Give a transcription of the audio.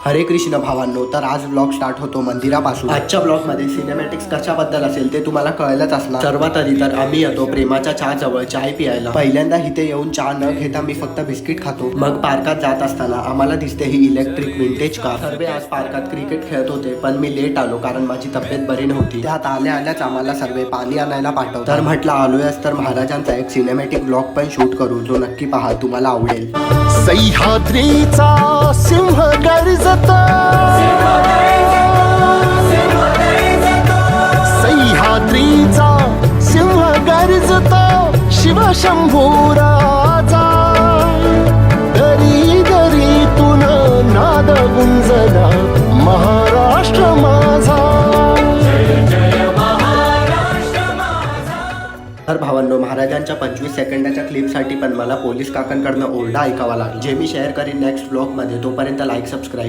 हरे कृष्ण भावांनो, तर आज ब्लॉग स्टार्ट होतो मंदिरापासून। आजच्या ब्लॉग मध्ये सिनेमॅटिक्स कशाबद्दल असेल ते तुम्हाला कळलंच असणार। सर्वात आधी तर आम्ही येतो प्रेमाच्या चहा जवळ चाय पियायला। पहिल्यांदा इथे येऊन चहा न घेता मी फक्त बिस्किट खातो। मग पार्कात जात असताना आम्हाला दिसते ही इलेक्ट्रिक विंटेज कार। सर्व आज पार्कात क्रिकेट खेळत होते, पण मी लेट आलो कारण माझी तब्येत बरी नव्हती। त्यात आल्या आल्याच आम्हाला सर्व पाणी आणायला पाठवलं। तर म्हटलं आलोयच तर महाराजांचा एक सिनेमॅटिक ब्लॉग पण शूट करू, जो नक्की पहा, तुम्हाला आवडेल। सह्याद्रीचा सिंह गर्जतो, सह्याद्रीचा सिंह गर्जतो, शिवशंभू राजा। दरी दरीतून नाद गुंजला, महाराष्ट्र माझा। तर भावांनो, महाराजांच्या 25 सेकंदाच्या क्लिपसाठी पण मला पोलीस काकांकडनं ओरडा ऐकावा लागला, जे मी शेअर करीन नेक्स्ट ब्लॉग मध्ये। तोपर्यंत लाईक सबस्क्राईब